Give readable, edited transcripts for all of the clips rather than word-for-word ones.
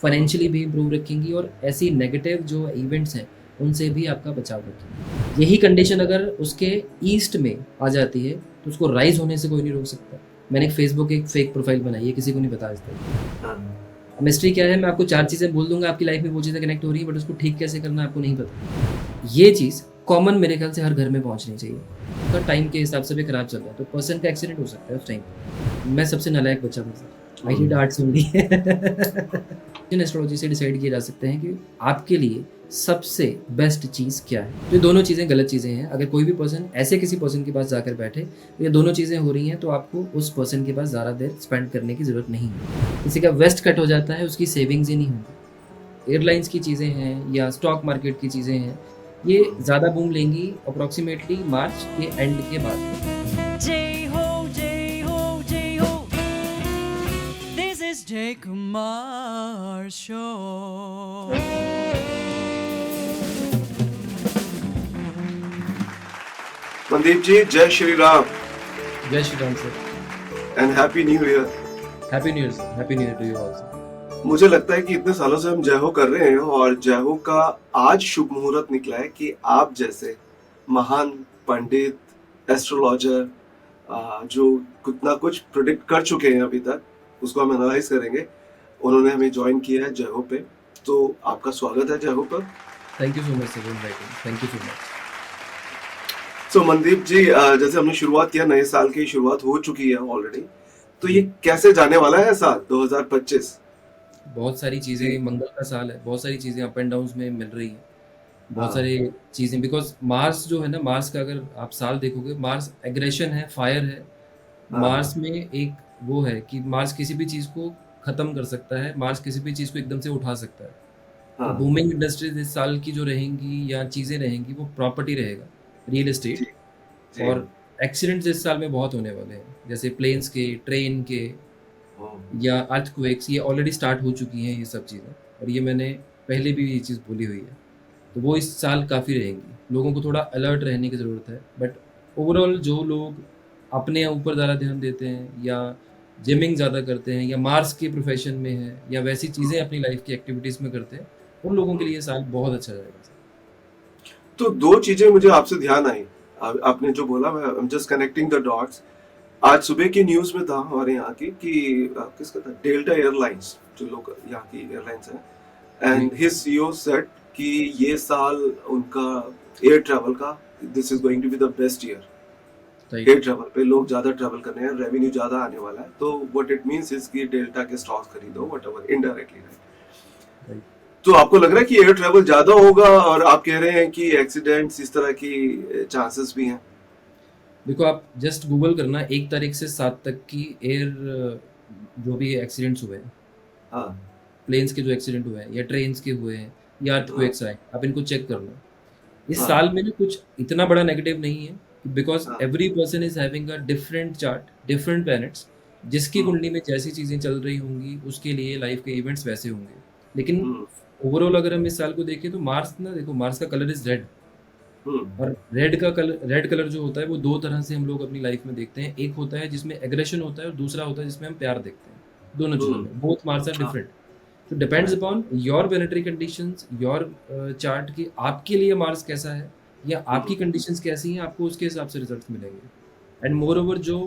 Financially भी improve रखेंगी और ऐसी नेगेटिव जो इवेंट्स हैं उनसे भी आपका बचाव रखेंगी। यही कंडीशन अगर उसके ईस्ट में आ जाती है तो उसको राइज होने से कोई नहीं रोक सकता। मैंने एक फेसबुक एक फेक प्रोफाइल बनाई है, किसी को नहीं पता आज तक। हाँ। मिस्ट्री क्या है, मैं आपको 4 चीज़ें बोल दूँगा, आपकी लाइफ में वो चीज़ें कनेक्ट हो रही है, बट उसको ठीक कैसे करना है आपको नहीं पता। ये चीज़ कॉमन मेरे ख्याल से हर घर में पहुँचनी चाहिए। अगर टाइम के हिसाब से भी खराब चल रहा है तो पर्सन का एक्सीडेंट हो सकता है उस टाइम पे। मैं सबसे नालायक बच्चा था sir, I did arts only. Astrology से डिसाइड किए जा सकते हैं कि आपके लिए सबसे बेस्ट चीज़ क्या है। तो ये दोनों चीज़ें गलत चीज़ें हैं। अगर कोई भी पर्सन ऐसे किसी पर्सन के पास जाकर बैठे, ये दोनों चीज़ें हो रही हैं, तो आपको उस पर्सन के पास ज़्यादा देर स्पेंड करने की ज़रूरत नहीं है। किसी का वेस्ट कट हो जाता है, उसकी सेविंग्स ही नहीं होंगी। एयरलाइंस की चीज़ें हैं या स्टॉक मार्केट की चीज़ें हैं, ये ज़्यादा बूम लेंगी अप्रॉक्सीमेटली मार्च के एंड के बाद। Jai ho, Jai ho, Jai ho. This is Jay Kumar Show. Mandeep जी, जय श्री राम जय Shri Ram sir, and happy new year. Happy new year to you also. मुझे लगता है कि इतने सालों से हम जय हो कर रहे हैं और जय हो का आज शुभ मुहूर्त निकला है कि आप जैसे महान पंडित, एस्ट्रोलॉजर जो कुछ ना कुछ प्रेडिक्ट कर चुके हैं अभी तक, उसको हम एनालाइज करेंगे। उन्होंने हमें ज्वाइन किया है जय हो पे, तो आपका स्वागत है जय हो पर। Thank you so much sir inviting, thank you so much. So Mandeep ji, जैसे हमने शुरुआत किया, नए साल की शुरुआत हो चुकी है ऑलरेडी, तो ये कैसे जाने वाला है साल 2025? बहुत सारी चीज़ें, मंगल का साल है, बहुत सारी चीज़ें अप एंड डाउन में मिल रही हैं, बहुत सारी चीज़ें, बिकॉज मार्स जो है ना, मार्स का अगर आप साल देखोगे, मार्स एग्रेशन है, फायर है। मार्स में एक वो है कि मार्स किसी भी चीज़ को ख़त्म कर सकता है, मार्स किसी भी चीज़ को एकदम से उठा सकता है। तो बूमिंग इंडस्ट्रीज इस साल की जो रहेंगी या चीज़ें रहेंगी, वो प्रॉपर्टी रहेगा, रियल एस्टेट। और एक्सीडेंट्स इस साल में बहुत होने वाले हैं, जैसे प्लेन्स के, ट्रेन के या अर्थक्वेक्स, ये ऑलरेडी स्टार्ट हो चुकी हैं ये सब चीज़ें, और ये मैंने पहले भी ये चीज़ बोली हुई है। तो वो इस साल काफ़ी रहेंगी, लोगों को थोड़ा अलर्ट रहने की ज़रूरत है। बट ओवरऑल जो लोग अपने ऊपर ज़्यादा ध्यान देते हैं या जिमिंग ज़्यादा करते हैं या मार्स के प्रोफेशन में है या वैसी चीज़ें अपनी लाइफ की एक्टिविटीज़ में करते हैं, उन लोगों के लिए ये साल बहुत अच्छा जाएगा। तो दो चीजें मुझे आपसे ध्यान आई, आपने जो बोला, मैं I'm just connecting the dots। आज सुबह की न्यूज में था हमारे यहाँ की कि किसका था, डेल्टा एयरलाइंस, जो लोग यहाँ की एयरलाइंस है, एंड हिज सीईओ सेड कि ये साल उनका एयर ट्रैवल का, this is going to be the best year. Air travel पे लोग ज्यादा ट्रैवल कर रहे हैं, रेवेन्यू ज्यादा आने वाला है, तो व्हाट इट मींस इज कि डेल्टा के स्टॉक्स खरीदो, व्हाटएवर, इनडायरेक्टली। तो आपको लग रहा है कि एयर ट्रैवल ज्यादा होगा, और आप कह रहे हैं कि एक्सीडेंट्स इस तरह की चांसेस भी हैं? देखो, आप जस्ट गूगल करना 1 तारीख से 7 तक की एयर जो भी एक्सीडेंट्स हुए हैं, प्लेन्स के जो एक्सीडेंट हुए हैं या ट्रेन्स के हुए हैं या अर्थक्वेक्स आए, आप इनको चेक करना। इस साल में ना कुछ इतना बड़ा नेगेटिव नहीं है, because every person is having a different chart, different planets, जिसकी कुंडली में जैसी चीज़ें चल रही होंगी उसके लिए लाइफ के इवेंट्स वैसे होंगे। लेकिन ओवरऑल अगर हम इस साल को देखें तो मार्स ना, देखो, मार्स का कलर इज रेड, और रेड कलर जो होता है वो 2 तरह से हम लोग अपनी लाइफ में देखते हैं। एक होता है जिसमें एग्रेशन होता है और दूसरा होता है जिसमें हम प्यार देखते हैं। दोनों चीज़ों में बोथ मार्स आर डिफरेंट। तो depends upon your planetary conditions, your chart की आपके लिए मार्स कैसा है या आपकी कंडीशंस कैसी हैं, आपको उसके हिसाब से रिजल्ट्स मिलेंगे। एंड मोर ओवर जो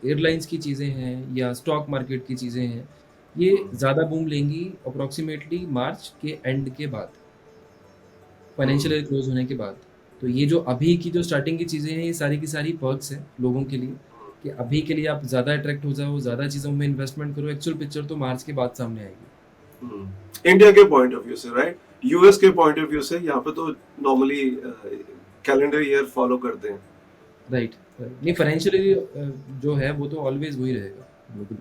एयरलाइंस की चीज़ें हैं या स्टॉक मार्केट की चीज़ें हैं, ये ज़्यादा बूम लेंगी अप्रॉक्सीमेटली मार्च के एंड के बाद, फाइनेंशियल ईयर क्लोज होने के बाद। तो ये जो अभी की जो स्टार्टिंग की चीज़ें हैं, ये सारी की सारी पर्क्स हैं लोगों के लिए कि अभी के लिए आप ज़्यादा अट्रैक्ट हो जाओ, ज़्यादा चीज़ों में इन्वेस्टमेंट करो। एक्चुअल पिक्चर तो मार्च के बाद सामने आएगी। इंडिया के पॉइंट ऑफ व्यू से, राइट? यूएस के पॉइंट ऑफ व्यू से यहाँ पे तो नॉर्मली कैलेंडर ईयर फॉलो करते हैं, राइट। नहीं, फाइनेंशियल जो है वो तो ऑलवेज वही रहेगा, बिल्कुल।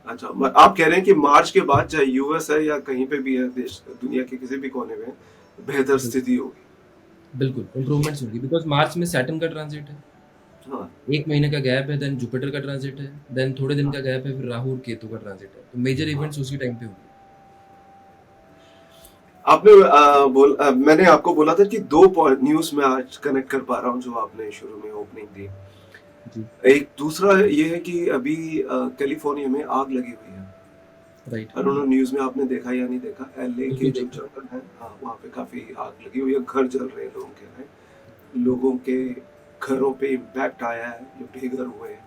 अच्छा, आप कह रहे हैं कि मार्च के बाद चाहे यूएस है या कहीं पे भी है, देश दुनिया के किसी भी कोने में, बेहतर स्थिति होगी। बिल्कुल इंप्रूवमेंट्स होगी, बिकॉज मार्च में सैटर्न का ट्रांजिट है, 1 महीने का गैप है, देन जुपिटर का ट्रांजिट है, देन थोड़े दिन का गैप है, फिर राहु और केतु का ट्रांजिट है। तो मेजर इवेंट्स उसी टाइम पे होंगे। आपने मैंने आपको बोला था कि 2 पॉइंट न्यूज में आज कनेक्ट कर पा रहा हूँ जो आपने शुरू में ओपनिंग दी जी। एक दूसरा ये है कि अभी कैलिफोर्निया में आग लगी हुई है, right. I don't know news में आपने देखा या नहीं देखा, एलए के बिल्कुल जो देखा। जंगल है, हाँ, वहाँ पे काफी आग लगी हुई है, घर जल रहे हैं लोगों के, हैं लोगों के घरों पे इम्पैक्ट आया है, जो बेघर हुए हैं।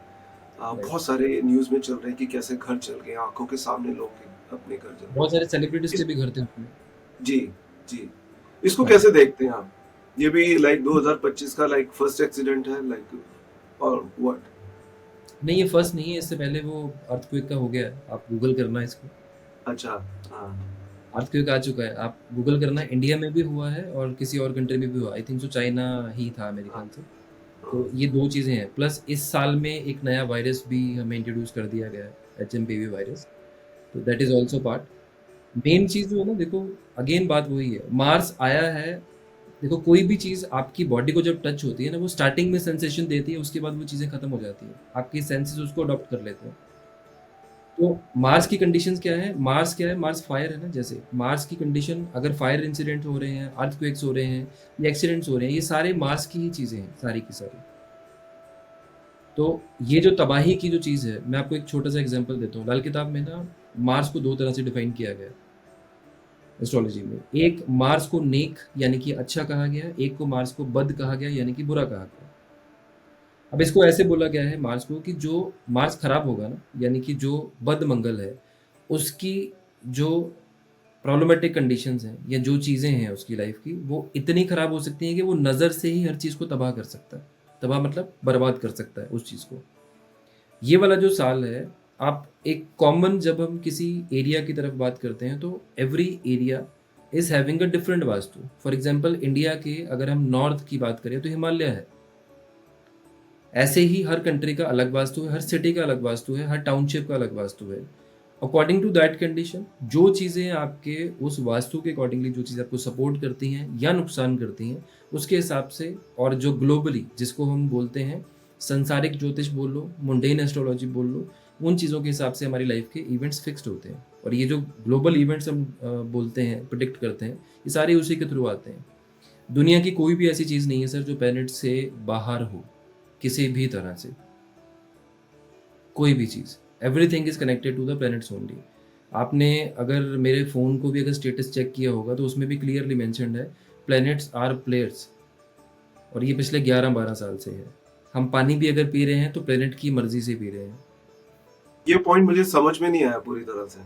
राइट। बहुत सारे न्यूज में चल रहे हैं कि कैसे घर जल गए, आंखों के सामने लोग के अपने घर जल बहुत सारे सेलिब्रिटीज रहे। के भी घर थे उसमें। जी, जी। इसको हाँ। कैसे देखते हैं आप? ये भी लाइक 2025 का लाइक फर्स्ट एक्सीडेंट है लाइक, और व्हाट? नहीं, ये फर्स्ट नहीं है, इससे पहले वो अर्थक्वेक का हो गया है, आप गूगल करना इसको। अच्छा, हाँ, अर्थक्वेक आ चुका है, आप गूगल करना, इंडिया में भी हुआ है और किसी और कंट्री में भी हुआ, आई थिंक सो चाइना ही था मेरे हाँ, ख्याल से। हाँ, तो ये 2 चीज़ें हैं, प्लस इस साल में एक नया वायरस भी हमें इंट्रोड्यूस कर दिया गया है, एचएमपीवी वायरस, तो that is also part. Main चीज़ जो है ना, देखो, अगेन बात वही है, मार्स आया है। देखो, कोई भी चीज़ आपकी बॉडी को जब टच होती है ना, वो स्टार्टिंग में सेंसेशन देती है, उसके बाद वो चीज़ें खत्म हो जाती हैं, आपके सेंसेस उसको अडॉप्ट कर लेते हैं। तो मार्स की कंडीशंस क्या है? मार्स क्या है? मार्स फायर है ना, जैसे मार्स की कंडीशन, अगर फायर इंसिडेंट हो रहे हैं, अर्थक्वेक्स हो रहे हैं या एक्सीडेंट्स हो रहे हैं, ये सारे मार्स की ही चीज़ें हैं, सारी की सारी। तो ये जो तबाही की जो चीज़ है, मैं आपको एक छोटा सा एग्जांपल देता हूँ। लाल किताब में ना मार्स को 2 तरह से डिफाइन किया गया है एस्ट्रोलॉजी में। एक मार्स को नेक यानी कि अच्छा कहा गया है, एक को मार्स को बद कहा गया यानी कि बुरा कहा गया। अब इसको ऐसे बोला गया है मार्स को कि जो मार्स खराब होगा ना, यानी कि जो बद मंगल है, उसकी जो प्रॉब्लमेटिक कंडीशंस हैं या जो चीज़ें हैं उसकी लाइफ की, वो इतनी खराब हो सकती हैं कि वो नज़र से ही हर चीज़ को तबाह कर सकता है। तबाह मतलब बर्बाद कर सकता है उस चीज़ को। ये वाला जो साल है, आप एक कॉमन, जब हम किसी एरिया की तरफ बात करते हैं तो every area is having a different vastu. For example India के अगर हम नॉर्थ की बात करें तो हिमालय है। ऐसे ही हर कंट्री का अलग वास्तु है, हर सिटी का अलग वास्तु है, हर टाउनशिप का अलग वास्तु है। अकॉर्डिंग टू दैट कंडीशन, जो चीज़ें आपके उस वास्तु के अकॉर्डिंगली, जो चीज़ें आपको सपोर्ट करती हैं या नुकसान करती हैं, उसके हिसाब से, और जो ग्लोबली जिसको हम बोलते हैं संसारिक ज्योतिष बोल लो, मुंडेन एस्ट्रोलॉजी बोल लो, उन चीज़ों के हिसाब से हमारी लाइफ के इवेंट्स फिक्स्ड होते हैं। और ये जो ग्लोबल इवेंट्स हम बोलते हैं, प्रिडिक्ट करते हैं, ये सारे उसी के थ्रू आते हैं। दुनिया की कोई भी ऐसी चीज़ नहीं है सर जो प्लैनेट से बाहर हो, किसी भी तरह से, कोई भी चीज़। Everything is connected to the planets only. आपने अगर मेरे फ़ोन को भी अगर स्टेटस चेक किया होगा तो उसमें भी क्लियरली मेंशन्ड है, प्लैनेट्स आर प्लेयर्स। और ये पिछले 11-12 साल से है। हम पानी भी अगर पी रहे हैं तो प्लैनेट की मर्जी से पी रहे हैं। ये पॉइंट मुझे समझ में नहीं आया पूरी तरह से।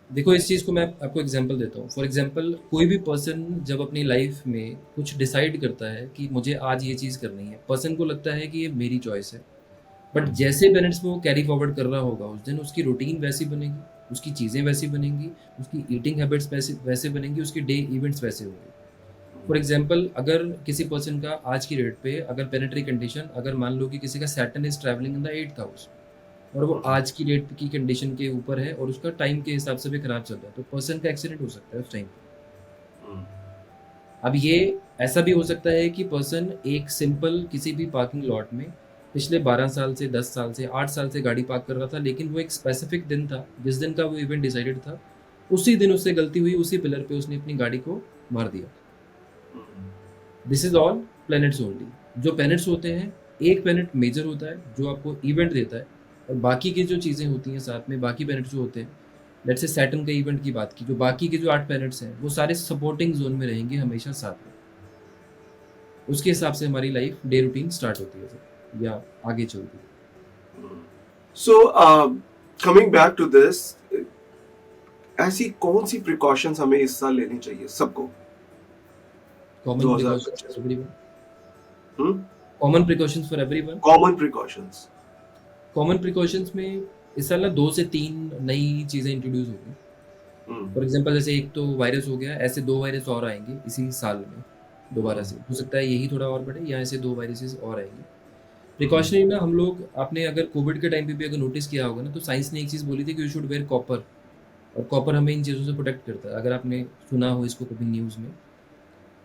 देखो, इस चीज़ को मैं आपको एग्जांपल देता हूँ। फॉर एग्जांपल, कोई भी पर्सन जब अपनी लाइफ में कुछ डिसाइड करता है कि मुझे आज ये चीज़ करनी है, पर्सन को लगता है कि ये मेरी चॉइस है। बट जैसे पेरेंट्स में वो कैरी फॉरवर्ड कर रहा होगा, उस दिन उसकी रूटीन वैसी बनेगी, उसकी चीज़ें वैसी बनेंगी, उसकी ईटिंग हैबिट्स वैसे वैसे बनेंगी, उसके डे इवेंट्स वैसे होंगे। फॉर एग्जांपल, अगर किसी पर्सन का आज की डेट पे अगर प्लैनेटरी कंडीशन, अगर मान लो कि किसी का Saturn is travelling in the 8th house और वो आज की डेट की कंडीशन के ऊपर है और उसका टाइम के हिसाब से भी खराब चल रहा है, तो पर्सन का एक्सीडेंट हो सकता है उस टाइम पे। अब ये ऐसा भी हो सकता है कि पर्सन एक सिंपल किसी भी पार्किंग लॉट में पिछले 12 साल से, 10 साल से, 8 साल से गाड़ी पार्क कर रहा था, लेकिन वो एक स्पेसिफिक दिन था जिस दिन का वो इवेंट डिसाइडेड था, उसी दिन उससे गलती हुई, उसी पिलर पे उसने अपनी गाड़ी को मार दिया। This is all planets only. जो प्लैनेट्स होते हैं, एक प्लैनेट मेजर होता है जो आपको इवेंट देता है, और बाकी की जो चीज़ें होती हैं साथ में, बाकी प्लैनेट्स जो होते हैं, लेट्स से सैटर्न के इवेंट की बात की, जो बाकी के जो 8 प्लैनेट्स हैं वो सारे सपोर्टिंग जोन में रहेंगे हमेशा साथ में। उसके हिसाब से हमारी लाइफ डे रूटीन स्टार्ट होती है सर, या आगे चलती है। So coming back to this, ऐसी कौन सी प्रिकॉशंस हमें इस साल लेनी चाहिए सबको? Common precautions for everyone. 2025 common precautions for everyone. Common precautions. Common precautions में इस साल ना 2 से 3 नई चीज़ें इंट्रोड्यूस होगी। फॉर एग्जांपल, जैसे एक तो वायरस हो गया, ऐसे 2 वायरस और आएंगे इसी साल में दोबारा से। हो सकता है यही थोड़ा और बढ़े या ऐसे 2 वायरसेस और आएंगे। प्रिकॉशनरी में हम लोग, आपने अगर कोविड के टाइम पे भी अगर नोटिस किया होगा ना, तो साइंस ने एक चीज़ बोली थी कि यू शुड वेयर कॉपर, और कॉपर हमें इन चीज़ों से प्रोटेक्ट करता है, अगर आपने सुना हो इसको कभी न्यूज़ में।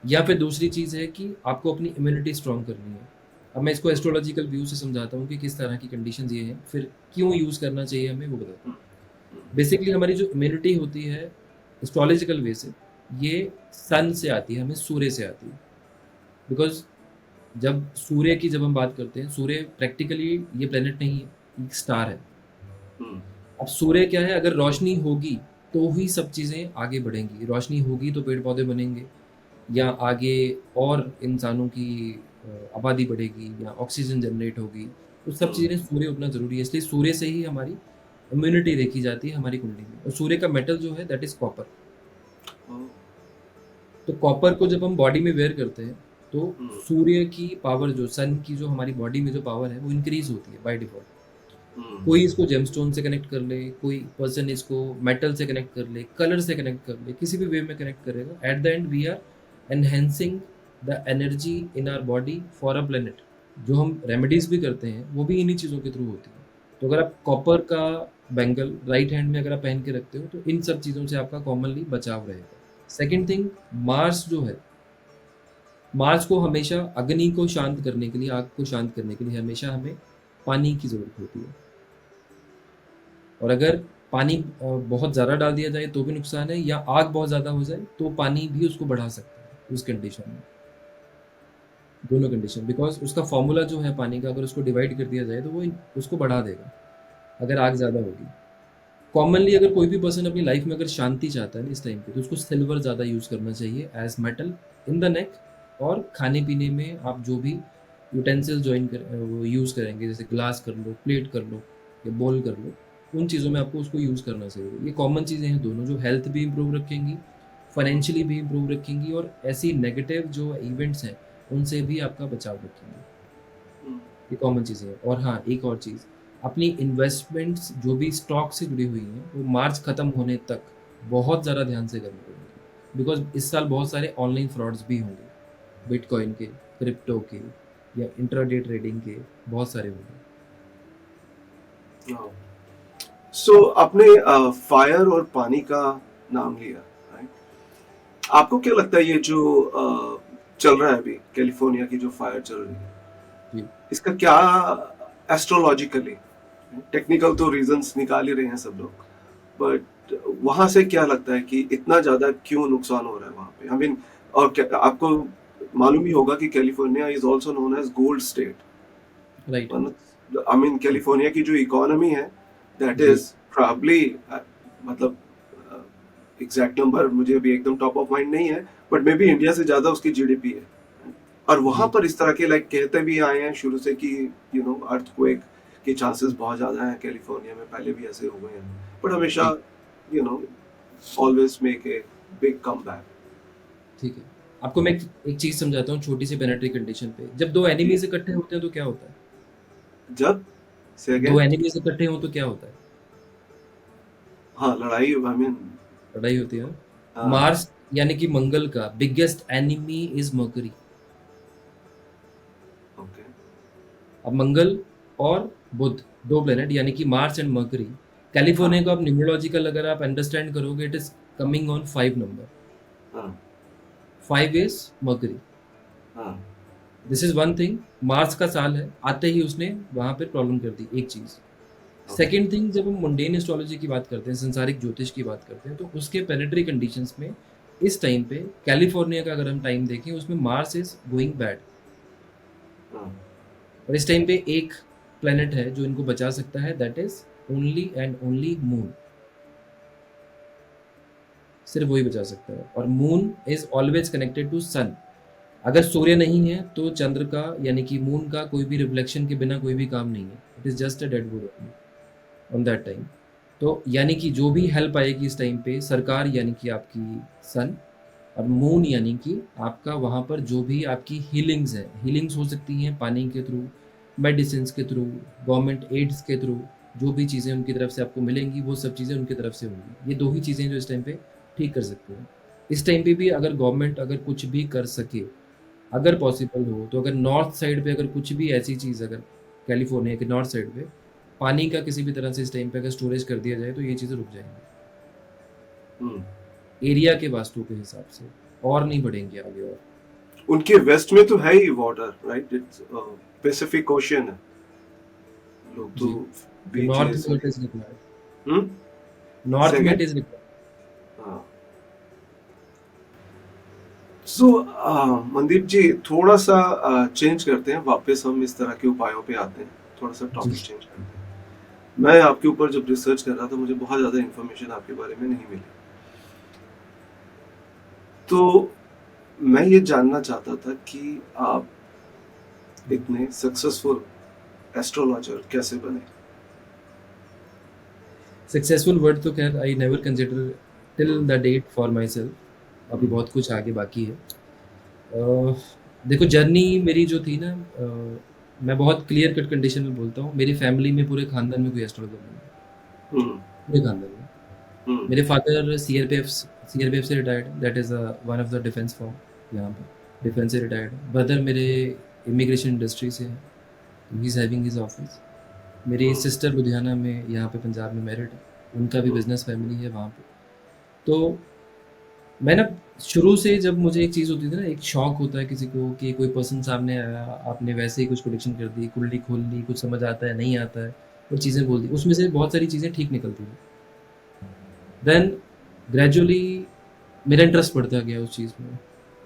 या फिर दूसरी चीज़ है कि आपको अपनी इम्यूनिटी स्ट्रॉन्ग करनी है। अब मैं इसको एस्ट्रोलॉजिकल व्यू से समझाता हूँ कि किस तरह की कंडीशंस ये हैं, फिर क्यों यूज़ करना चाहिए हमें, वो बताता हूँ। बेसिकली हमारी जो इम्यूनिटी होती है एस्ट्रोलॉजिकल वे से, ये सन से आती है, हमें सूर्य से आती है। बिकॉज जब सूर्य की जब हम बात करते हैं, सूर्य प्रैक्टिकली ये प्लेनेट नहीं है, एक स्टार है। अब सूर्य क्या है, अगर रोशनी होगी तो ही सब चीज़ें आगे बढ़ेंगी, रोशनी होगी तो पेड़ पौधे बनेंगे, या आगे और इंसानों की आबादी बढ़ेगी, या ऑक्सीजन जनरेट होगी, तो सब चीज़ें सूर्य उतना ज़रूरी है, इसलिए सूर्य से ही हमारी इम्यूनिटी देखी जाती है हमारी कुंडली में। और सूर्य का मेटल जो है दैट इज़ कॉपर। तो कॉपर को जब हम बॉडी में वेयर करते हैं तो सूर्य की पावर, जो सन की जो हमारी बॉडी में जो पावर है वो इंक्रीज होती है बाय डिफॉल्ट। कोई इसको जेमस्टोन से कनेक्ट कर ले, कोई पर्सन इसको मेटल से कनेक्ट कर ले, कलर से कनेक्ट कर ले, किसी भी वे में कनेक्ट करेगा, at the end we are enhancing the energy in our body for a planet. जो हम रेमेडीज भी करते हैं वो भी इन्हीं चीज़ों के थ्रू होती है। तो अगर आप कॉपर का बैंगल राइट हैंड में अगर आप पहन के रखते हो तो इन सब चीज़ों से आपका कॉमनली बचाव रहेगा। सेकेंड थिंग, मार्स जो है, मार्स को हमेशा अग्नि को शांत करने के लिए, आग को शांत करने के लिए हमेशा हमें पानी की ज़रूरत होती है। और अगर पानी बहुत ज़्यादा डाल दिया जाए तो भी नुकसान है, या आग बहुत ज़्यादा हो जाए तो पानी भी उसको बढ़ा सकता है उस कंडीशन में, दोनों कंडीशन। बिकॉज उसका फॉर्मूला जो है पानी का, अगर उसको डिवाइड कर दिया जाए तो वो उसको बढ़ा देगा अगर आग ज़्यादा होगी। कॉमनली अगर कोई भी पर्सन अपनी लाइफ में अगर शांति चाहता है इस टाइम पे, तो उसको सिल्वर ज़्यादा यूज़ करना चाहिए as metal in the neck. और खाने पीने में आप जो भी यूटेंसिल वो यूज़ करेंगे, जैसे ग्लास कर लो, प्लेट कर लो, या बोल कर लो, उन चीज़ों में आपको उसको यूज़ करना चाहिए। ये कॉमन चीज़ें हैं दोनों, जो हेल्थ भी इम्प्रूव रखेंगी, फाइनेंशियली भी इम्प्रूव रखेंगी, और ऐसी नेगेटिव जो इवेंट्स हैं उनसे भी आपका बचाव रखेंगी। ये कॉमन चीज़ें हैं। और हाँ, एक और चीज़, अपनी इन्वेस्टमेंट्स जो भी स्टॉक से जुड़ी हुई हैं वो मार्च ख़त्म होने तक बहुत ज़्यादा ध्यान से करनी पड़ेगी। बिकॉज इस साल बहुत सारे ऑनलाइन फ्रॉड्स भी होंगे, बिटकॉइन के, क्रिप्टो के, या इंट्राडे ट्रेडिंग के, बहुत सारे होंगे। सो आपने फायर और पानी का नाम लिया, राइट? आपको क्या लगता है ये जो चल रहा है अभी कैलिफोर्निया की जो फायर चल रही है, जी, इसका क्या एस्ट्रोलॉजिकली, टेक्निकल तो रीजंस निकाल ही रहे हैं सब लोग, बट वहां से क्या लगता है कि इतना ज्यादा क्यों नुकसान हो रहा है वहां पे? आई मीन, और आपको मालूम ही होगा कि California is also known as gold state, right. I mean California की जो इकोनॉमी है दैट जी, इज प्रॉब्ली, मतलब एग्जैक्ट नंबर मुझे अभी एकदम टॉप ऑफ माइंड नहीं है, बट मे बी इंडिया से ज्यादा उसकी जीडीपी है। और वहां जी, पर इस तरह के लाइक कहते भी आए हैं शुरू से कि यू नो अर्थक्वेक के चांसेस बहुत ज्यादा हैं कैलिफोर्निया में, पहले भी ऐसे हुए हैं, बट हमेशा ठीक, you know always make a big comeback. ठीक है। आपको मैं एक चीज़ समझाता हूँ छोटी सी पेनेट्री कंडीशन पे। जब दो एनिमीज इकट्ठे होते हैं तो क्या होता है? जब से दो अगेन, एनिमीज इकट्ठे हो तो क्या होता है? हाँ लड़ाई, आई मीन, लड़ाई होती है ना? हाँ, मार्स यानी कि मंगल का biggest enemy is mercury. Okay, अब मंगल और बुध, दो प्लेनेट यानी कि मार्स एंड मर्करी, हाँ, कैलिफोर्निया को आप न्यूमरोलॉजिकल अगर आप अंडरस्टैंड करोगे, it is coming on 5 number. हाँ, 5 इज मर्करी। हाँ, this is one thing. Mars का साल है, आते ही उसने वहां पे प्रॉब्लम कर दी, एक चीज। सेकेंड थिंग, जब हम मुंडेन एस्ट्रोलॉजी की बात करते हैं, संसारिक ज्योतिष की बात करते हैं, तो उसके प्लेनेटरी कंडीशंस में इस टाइम पे कैलिफोर्निया का अगर हम टाइम देखें उसमें मार्स इज गोइंग बैड। हाँ, और इस टाइम पे एक प्लेनेट है जो इनको बचा सकता है, that is only and only moon. सिर्फ वही बचा सकता है। और moon is always connected to sun. अगर सूर्य नहीं है तो चंद्र का यानी कि मून का कोई भी रिफ्लेक्शन के बिना कोई भी काम नहीं है। It is just a dead would on that time. तो यानी कि जो भी हेल्प आएगी इस टाइम पे, सरकार यानी कि आपकी सन, और मून यानी कि आपका वहाँ पर जो भी आपकी हीलिंग्स है, हीलिंग्स हो सकती हैं पानी के थ्रू, मेडिसिन के थ्रू, गवर्नमेंट एड्स के थ्रू, जो भी चीज़ें उनकी तरफ से आपको मिलेंगी वो सब चीज़ें उनकी तरफ से होंगी। ये दो ही चीज़ें जो इस टाइम पे ठीक कर सकते हैं। इस टाइम पे भी अगर गवर्नमेंट अगर कुछ भी कर सके, अगर पॉसिबल हो, तो अगर नॉर्थ साइड पे अगर कुछ भी ऐसी चीज़, अगर कैलिफोर्निया के नॉर्थ साइड पे पानी का किसी भी तरह से इस टाइम पे अगर स्टोरेज कर दिया जाए तो ये चीज़ें रुक जाएंगी एरिया के वास्तु के हिसाब से, और नहीं बढ़ेंगे आगे। और उनके वेस्ट में तो है ही water, right? It's Pacific Ocean है, लोग तो जी, नॉर्थ बीचेस, में it is required, hmm, north में सेकंड, इट इज रिक्वायर्ड। हाँ। सो मनदीप जी, थोड़ा सा चेंज करते हैं, वापस हम इस तरह के उपायों पे आते हैं, थोड़ा सा जी, टॉपिक चेंज करते हैं। मैं आपके ऊपर जब रिसर्च कर रहा था मुझे बहुत ज़्यादा इन्फॉर्मेशन आपके बारे में नहीं मिली, तो मैं ये जानना चाहता था कि आप इतने सक्सेसफुल एस्ट्रोलॉजर कैसे बने? सक्सेसफुल वर्ड तो खैर I never consider till the date for myself, अभी बहुत कुछ आगे बाकी है। देखो जर्नी मेरी जो थी ना, मैं बहुत क्लियर कट कंडीशन में बोलता हूँ, मेरी फैमिली में पूरे खानदान में कोई एस्ट्रोलॉजर नहीं है, हम्म, पूरे खानदान में। हम्म, मेरे फादर सीआरपीएफ से retired, that is one of the defence form यहाँ पे, डिफेंस से रिटायर्ड। ब्रदर मेरे इमिग्रेशन इंडस्ट्री से है, he is having his office. मेरी हम्म, सिस्टर लुधियाना में यहाँ पे पंजाब में मैरिड है, उनका भी बिजनेस फैमिली है वहाँ पे। तो मैं ना शुरू से, जब मुझे एक चीज़ होती थी ना, एक शौक होता है किसी को कि कोई पर्सन सामने आया, आपने वैसे ही कुछ प्रोडिक्शन कर दी, कुंडली खोल ली, कुछ समझ आता है नहीं आता है, और चीज़ें बोल दी, उसमें से बहुत सारी चीज़ें ठीक निकलती हैं। देन ग्रेजुअली मेरा इंटरेस्ट बढ़ता गया उस चीज़ में,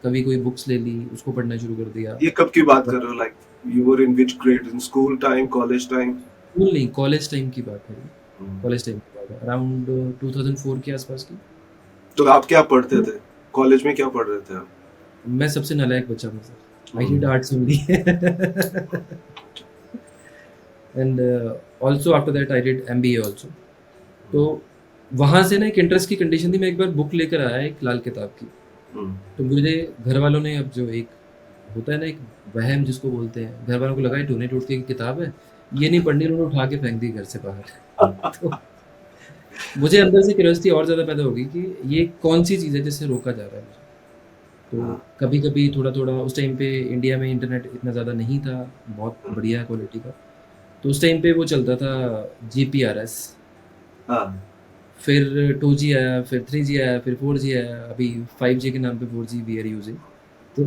कभी कोई बुक्स ले ली, उसको पढ़ना शुरू कर दिया। ये कब की बात कर रहे हो? Like you were in which grade? In school time, college time? School नहीं, कॉलेज टाइम की बात है ये, कॉलेज टाइम की बात है, अराउंड 2004 के आसपास की। तो आप क्या पढ़ते थे कॉलेज में? क्या पढ़ रहे थे आप? मैं सबसे नालायक बच्चा था sir, I did hmm, arts only and also after that I did MBA also. तो वहाँ से ना एक इंटरेस्ट की कंडीशन थी, मैं एक बार बुक लेकर आया एक लाल किताब की, हम्म, तो मुझे घर वालों ने, अब जो एक होता है ना एक वहम जिसको बोलते हैं, घर वालों को लगा टूने टूट के किताब है, ये नहीं पढ़नी, उन्होंने उठा के फेंक दी घर से बाहर तो मुझे अंदर से क्यूरियोसिटी और ज़्यादा पैदा होगी कि ये कौन सी चीज़ है जिससे रोका जा रहा है मुझे। तो हाँ, कभी कभी थोड़ा थोड़ा, उस टाइम पे इंडिया में इंटरनेट इतना ज़्यादा नहीं था बहुत बढ़िया क्वालिटी का, तो उस टाइम पे वो चलता था GPRS, हाँ, फिर 2G आया, फिर 3G आया, फिर 4G आया, अभी 5G के नाम पे 4G वी आर यूजिंग। तो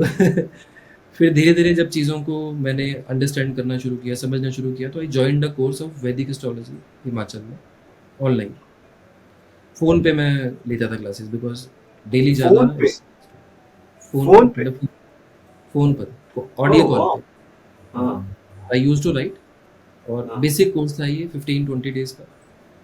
फिर धीरे धीरे जब चीज़ों को मैंने अंडरस्टैंड करना शुरू किया, समझना शुरू किया, तो I join the course of वैदिक एस्ट्रोलॉजी हिमाचल में, ऑनलाइन। फ़ोन पे मैं लेता था क्लासेस, बिकॉज डेली जाना, फोन पे? फ़ोन पे फोन पे? मतलब फ़ोन पर ऑडियो ओह कॉल वाह! पे। हाँ, आई यूज्ड टू राइट, और हाँ, बेसिक कोर्स था ये 15-20 डेज़ का।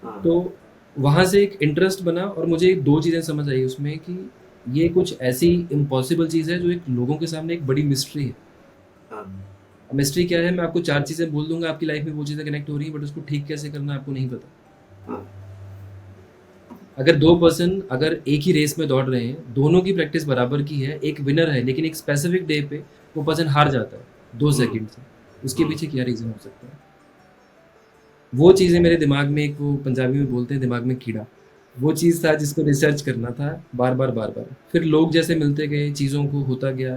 हाँ, तो वहाँ से एक इंटरेस्ट बना, और मुझे 2 चीज़ें समझ आई उसमें कि ये कुछ ऐसी इम्पॉसिबल चीज़ है जो एक लोगों के सामने एक बड़ी मिस्ट्री है। हाँ, मिस्ट्री क्या है, मैं आपको 4 चीज़ें बोल दूँगा, आपकी लाइफ़ में वो चीज़ें कनेक्ट हो रही हैं, बट उसको ठीक कैसे करना है आपको नहीं पता। हाँ, अगर 2 पर्सन अगर एक ही रेस में दौड़ रहे हैं, दोनों की प्रैक्टिस बराबर की है, एक विनर है, लेकिन एक स्पेसिफिक डे पे वो पर्सन हार जाता है 2 हम्म, सेकंड से, उसके हम्म, पीछे क्या रीज़न हो सकता है? वो चीज़ें मेरे दिमाग में, एक वो पंजाबी में बोलते हैं दिमाग में कीड़ा, वो चीज़ था जिसको रिसर्च करना था बार-बार, बार-बार। फिर लोग जैसे मिलते गए, चीज़ों को होता गया,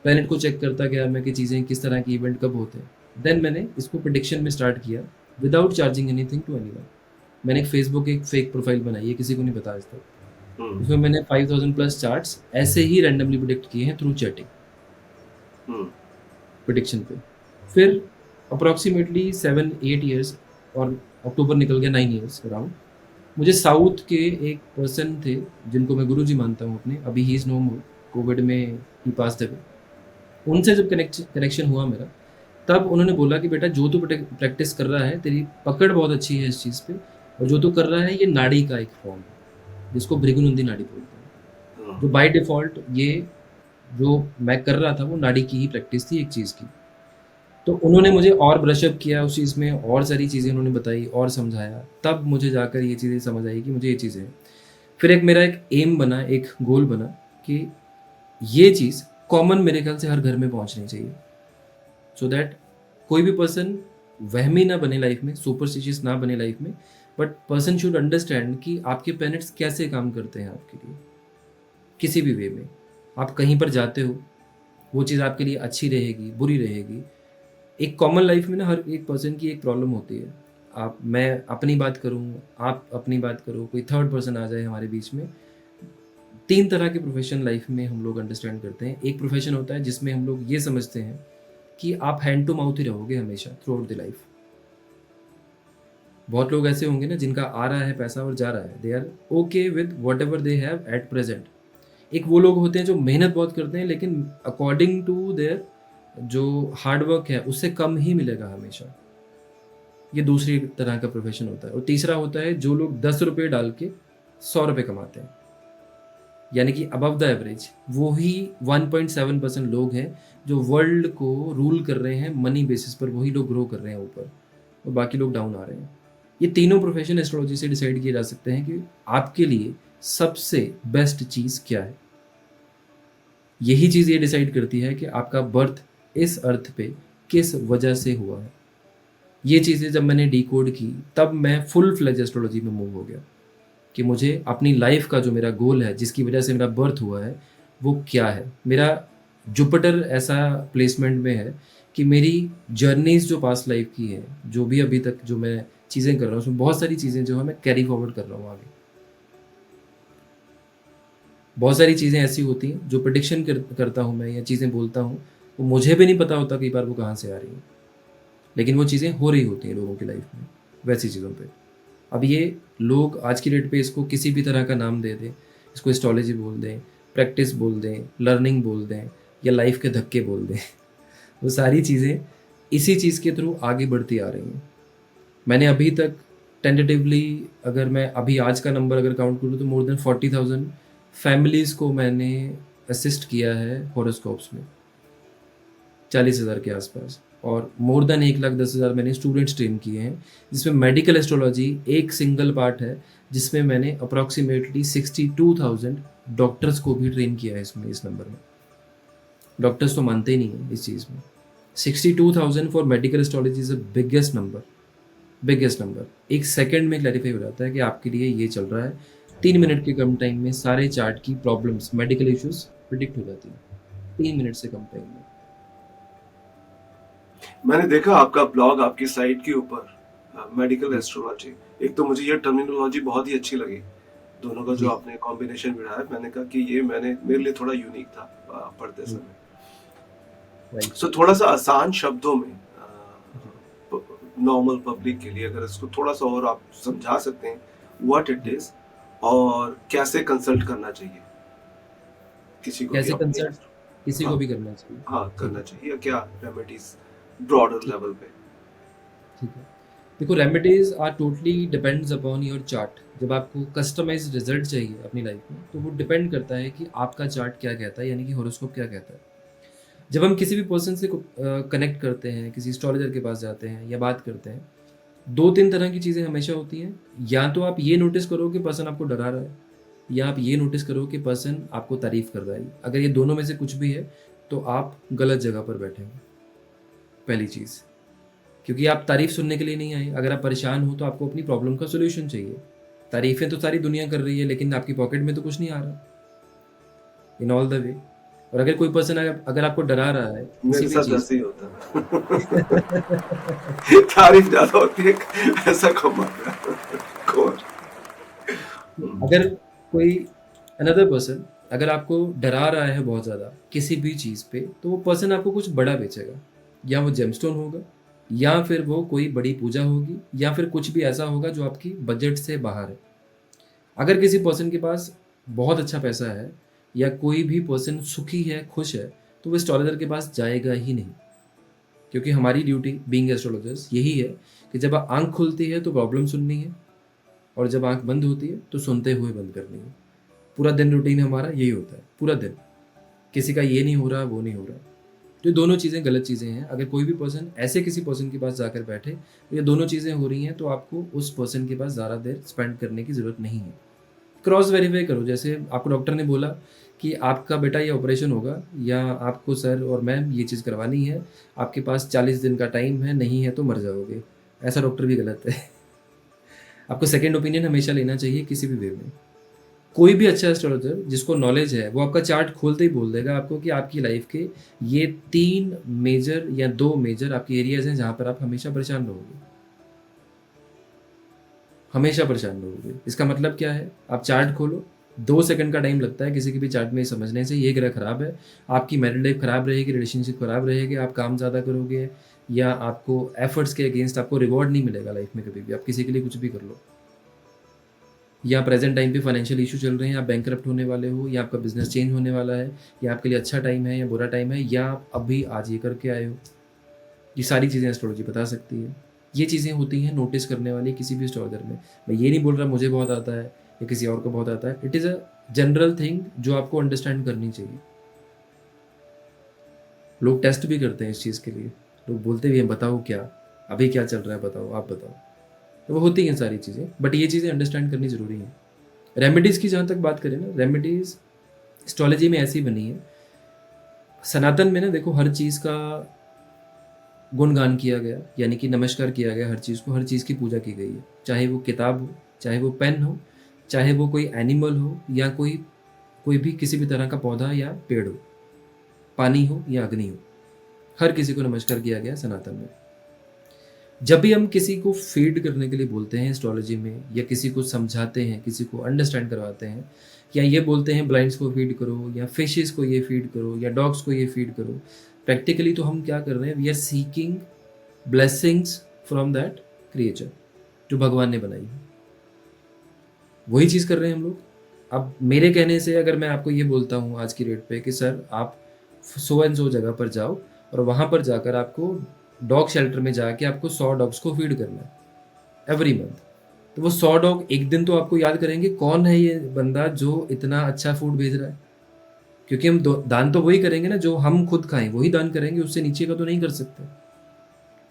प्लैनेट को चेक करता गया मैं कि चीज़ें किस तरह की, इवेंट कब होते हैं। देन मैंने इसको प्रेडिक्शन में स्टार्ट किया without charging anything to anyone. मैंने एक फेसबुक एक फेक प्रोफाइल बनाई है, किसी को नहीं पता आज तक। हम्म, उसमें मैंने 5000 प्लस चार्ट्स ऐसे ही रैंडमली प्रेडिक्ट किए हैं थ्रू चैटिंग, हम्म, प्रेडिक्शन पे। फिर अप्रॉक्सीमेटली 7-8 ईयर्स, और अक्टूबर निकल गया 9 ईयर्स अराउंड, मुझे साउथ के एक पर्सन थे जिनको मैं गुरुजी मानता हूँ अपने, अभी ही इज़ नो मोर, कोविड में ही पास्ड अवे। उनसे जब कनेक्शन हुआ मेरा, तब उन्होंने बोला कि बेटा जो तू प्रैक्टिस कर रहा है, तेरी पकड़ बहुत अच्छी है इस चीज़ पे, और जो तू कर रहा है ये नाड़ी का एक फॉर्म है जिसको भृगुनंदी नाड़ी बोलते हैं, हाँ, जो बाय डिफ़ॉल्ट ये जो मैं कर रहा था वो नाड़ी की ही प्रैक्टिस थी एक चीज़ की। तो उन्होंने मुझे और ब्रश अप किया उस चीज़ में, और सारी चीज़ें उन्होंने बताई और समझाया, तब मुझे जाकर ये चीज़ें समझ आई कि मुझे ये चीज़ें हैं। फिर एक मेरा एक एम बना, एक गोल बना कि ये चीज़ कॉमन मेरे ख्याल से हर घर में पहुँचनी चाहिए, सो दैट कोई भी पर्सन वहमी ना बने लाइफ में, सुपरस्टिशियस ना बने लाइफ में, बट पर्सन शुड अंडरस्टैंड कि आपके प्लैनेट्स कैसे काम करते हैं आपके लिए, किसी भी वे में। आप कहीं पर जाते हो, वो चीज़ आपके लिए अच्छी रहेगी, बुरी रहेगी। एक कॉमन लाइफ में ना हर एक पर्सन की एक प्रॉब्लम होती है। आप, मैं अपनी बात करूँ, आप अपनी बात करो, कोई थर्ड पर्सन आ जाए हमारे बीच में। 3 तरह के प्रोफ़ेशन लाइफ में हम लोग अंडरस्टैंड करते हैं। एक प्रोफ़ेशन होता है जिसमें हम लोग ये समझते हैं कि आप हैंड टू माउथ ही रहोगे हमेशा थ्रू आउट द लाइफ। बहुत लोग ऐसे होंगे ना जिनका आ रहा है पैसा और जा रहा है, they are okay with whatever they have at present. एक वो लोग होते हैं जो मेहनत बहुत करते हैं, लेकिन अकॉर्डिंग टू देयर जो हार्ड वर्क है उससे कम ही मिलेगा हमेशा। ये दूसरी तरह का प्रोफेशन होता है। और तीसरा होता है जो लोग 10 रुपये डाल के 100 रुपये कमाते हैं, यानी कि अबव द एवरेज। वो ही 1.7% लोग हैं जो वर्ल्ड को रूल कर रहे हैं मनी बेसिस पर, वही लोग ग्रो कर रहे हैं ऊपर और बाकी लोग डाउन आ रहे हैं। ये तीनों प्रोफेशन एस्ट्रोलॉजी से डिसाइड किए जा सकते हैं कि आपके लिए सबसे बेस्ट चीज़ क्या है। यही चीज़ ये डिसाइड करती है कि आपका बर्थ इस अर्थ पे किस वजह से हुआ है। ये चीज़ें जब मैंने डिकोड की तब मैं फुल फ्लेज एस्ट्रोलॉजी में मूव हो गया कि मुझे अपनी लाइफ का जो मेरा गोल है, जिसकी वजह से मेरा बर्थ हुआ है, वो क्या है। मेरा जुपिटर ऐसा प्लेसमेंट में है कि मेरी जर्नीज जो पास्ट लाइफ की है, जो भी अभी तक जो मैं चीज़ें कर रहा हूँ, उसमें बहुत सारी चीज़ें जो है मैं कैरी फॉरवर्ड कर रहा हूँ आगे। बहुत सारी चीज़ें ऐसी होती हैं जो प्रेडिक्शन करता हूँ मैं या चीज़ें बोलता हूँ, वो मुझे भी नहीं पता होता कई बार वो कहाँ से आ रही हैं, लेकिन वो चीज़ें हो रही होती हैं लोगों की लाइफ में वैसी चीज़ों पे। अब ये लोग आज की डेट पे इसको किसी भी तरह का नाम दे दें, इसको एस्ट्रोलॉजी बोल दें, प्रैक्टिस बोल दें, लर्निंग बोल दें या लाइफ के धक्के बोल दें, वो सारी चीज़ें इसी चीज़ के थ्रू आगे बढ़ती आ रही हैं। मैंने अभी तक टेंटेटिवली, अगर मैं अभी आज का नंबर अगर काउंट करूँ तो मोर देन 40,000 फैमिलीज़ को मैंने असिस्ट किया है हॉरोस्कोप्स में, 40,000 के आसपास। और मोर देन 1,10,000 मैंने स्टूडेंट्स ट्रेन किए हैं, जिसमें मेडिकल एस्ट्रोलॉजी एक सिंगल पार्ट है, जिसमें मैंने अप्रॉक्सीमेटली 62,000 डॉक्टर्स को भी ट्रेन किया है इसमें, इस नंबर में। डॉक्टर्स तो मानते ही नहीं हैं इस चीज़ में। 62,000 for medical astrology is a biggest number, biggest number. एक सेकंड में क्लैरिफाई हो जाता है कि आपके लिए ये चल रहा है। 3 मिनट के कम टाइम में सारे चार्ट की प्रॉब्लम्स, मेडिकल इश्यूज प्रिडिक्ट हो जाती हैं 3 मिनट से कम टाइम में। मैंने देखा आपका ब्लॉग, आपकी साइट के ऊपर मेडिकल एस्ट्रोलॉजी। एक तो मुझे ये टर्मिनोलॉजी बहुत ही अच्छी लगी, दोनों का जो आपने कॉम्बिनेशन बिठाया। मैंने कहा कि ये मेरे लिए थोड़ा यूनिक था पढ़ते समय। सो थोड़ा सा आसान शब्दों में नॉर्मल पब्लिक के लिए अगर इसको थोड़ा सा और आप समझा सकते हैं, व्हाट इट इज और कैसे कंसल्ट करना चाहिए किसी को, कैसे कंसल्ट किसी को भी करना चाहिए, हाँ करना चाहिए, क्या रेमेडीज ब्रॉडर लेवल पे। ठीक है। देखो, remedies are totally depends upon your chart. जब आपको कस्टमाइज्ड रिजल्ट चाहिए अपनी लाइफ में, तो वो डिपेंड करता है कि आपका चार्ट क्या कहता है, यानी कि हॉरोस्कोप क्या कहता है। जब हम किसी भी पर्सन से कनेक्ट करते हैं, किसी एस्ट्रोलॉजर के पास जाते हैं या बात करते हैं, 2-3 तरह की चीज़ें हमेशा होती हैं। या तो आप ये नोटिस करो कि पर्सन आपको डरा रहा है, या आप ये नोटिस करो कि पर्सन आपको तारीफ़ कर रहा है। अगर ये दोनों में से कुछ भी है तो आप गलत जगह पर बैठे हैं, पहली चीज़। क्योंकि आप तारीफ़ सुनने के लिए नहीं आए। अगर आप परेशान हो तो आपको अपनी प्रॉब्लम का सोल्यूशन चाहिए। तारीफ़ें तो सारी दुनिया कर रही है, लेकिन आपकी पॉकेट में तो कुछ नहीं आ रहा इन ऑल द वे। और अगर कोई पर्सन अगर आपको डरा रहा है मेरे साथ वैसे ही होता है तारीफ ज्यादा होती है, ऐसा कम आता है। अगर कोई अनदर पर्सन अगर आपको डरा रहा है बहुत ज़्यादा किसी भी चीज़ पे, तो वो पर्सन आपको कुछ बड़ा बेचेगा। या वो जेमस्टोन होगा, या फिर वो कोई बड़ी पूजा होगी, या फिर कुछ भी ऐसा होगा जो आपकी बजट से बाहर है। अगर किसी पर्सन के पास बहुत अच्छा पैसा है या कोई भी पर्सन सुखी है, खुश है, तो वो एस्ट्रोलॉजर के पास जाएगा ही नहीं। क्योंकि हमारी ड्यूटी बीइंग एस्ट्रोलॉजर्स यही है कि जब आंख खुलती है तो प्रॉब्लम सुननी है, और जब आंख बंद होती है तो सुनते हुए बंद करनी है। पूरा दिन रूटीन हमारा यही होता है, पूरा दिन। किसी का ये नहीं हो रहा, वो नहीं हो रहा। तो ये दोनों चीज़ें गलत चीज़ें हैं। अगर कोई भी पर्सन ऐसे किसी पर्सन के पास जाकर बैठे तो ये दोनों चीज़ें हो रही हैं, तो आपको उस पर्सन के पास ज़्यादा देर स्पेंड करने की ज़रूरत नहीं है। क्रॉस वेरीफाई करो। जैसे आपको डॉक्टर ने बोला कि आपका बेटा ये ऑपरेशन होगा, या आपको सर और मैम ये चीज़ करवानी है, आपके पास 40 दिन का टाइम है, नहीं है तो मर जाओगे। ऐसा डॉक्टर भी गलत है। आपको सेकेंड ओपिनियन हमेशा लेना चाहिए किसी भी वे में। कोई भी अच्छा एस्ट्रोलॉजर जिसको नॉलेज है, वो आपका चार्ट खोलते ही बोल देगा आपको कि आपकी लाइफ के ये 3 मेजर या 2 मेजर आपके एरियाज हैं जहाँ पर आप हमेशा परेशान रहोगे, हमेशा परेशान रहोगे। इसका मतलब क्या है? आप चार्ट खोलो, 2 सेकंड का टाइम लगता है किसी के भी चार्ट में समझने से। ये ग्रह खराब है, आपकी मैरिड लाइफ खराब रहेगी, रिलेशनशिप खराब रहेगी, आप काम ज़्यादा करोगे, या आपको एफर्ट्स के अगेंस्ट आपको रिवॉर्ड नहीं मिलेगा लाइफ में कभी भी। आप किसी के लिए कुछ भी कर लो, या प्रेजेंट टाइम पे फाइनेंशियल इशू चल रहे हैं, आप बैंकरप्ट होने वाले हो, या आपका बिजनेस चेंज होने वाला है, या आपके लिए अच्छा टाइम है या बुरा टाइम है, या आप अभी आज ये करके आए हो। ये सारी चीज़ें एस्ट्रोलॉजी बता सकती है। ये चीज़ें होती हैं नोटिस करने वाली किसी भी एस्ट्रोलॉजर में। मैं ये नहीं बोल रहा मुझे बहुत आता है या किसी और को बहुत आता है, it is a general thing जो आपको अंडरस्टैंड करनी चाहिए। लोग टेस्ट भी करते हैं इस चीज़ के लिए, लोग बोलते भी हैं बताओ क्या, अभी क्या चल रहा है बताओ, आप बताओ। तो वो होती हैं सारी चीज़ें, बट ये चीज़ें अंडरस्टैंड करनी ज़रूरी है। रेमेडीज़ की जहाँ तक बात करें ना, रेमेडीज़ एस्ट्रोलॉजी में ऐसी बनी है, सनातन में ना देखो हर चीज़ का गुणगान किया गया, यानी कि नमस्कार किया गया हर चीज़ को, हर चीज़ की पूजा की गई है। चाहे वो किताब हो, चाहे वो पेन हो, चाहे वो कोई एनिमल हो, या कोई भी किसी भी तरह का पौधा या पेड़ हो, पानी हो या अग्नि हो, हर किसी को नमस्कार किया गया सनातन में। जब भी हम किसी को फीड करने के लिए बोलते हैं एस्ट्रोलॉजी में, या किसी को समझाते हैं, किसी को अंडरस्टैंड करवाते हैं, या ये बोलते हैं ब्लाइंड्स को फीड करो, या फिशेस को ये फीड करो, या डॉग्स को ये फीड करो, प्रैक्टिकली तो हम क्या कर रहे हैं, we are seeking blessings from that creature जो भगवान ने बनाई है। वही चीज़ कर रहे हैं हम लोग। अब मेरे कहने से अगर मैं आपको ये बोलता हूँ आज की डेट पे कि सर आप सो एंड सो जगह पर जाओ और वहाँ पर जाकर आपको डॉग शेल्टर में जाके आपको 100 डॉग्स को फीड करना है एवरी मंथ, तो वो 100 डॉग एक दिन तो आपको याद करेंगे कौन है ये बंदा जो इतना अच्छा फूड भेज रहा है, क्योंकि हम दान तो वही करेंगे ना जो हम खुद खाएं, वही दान करेंगे, उससे नीचे का तो नहीं कर सकते।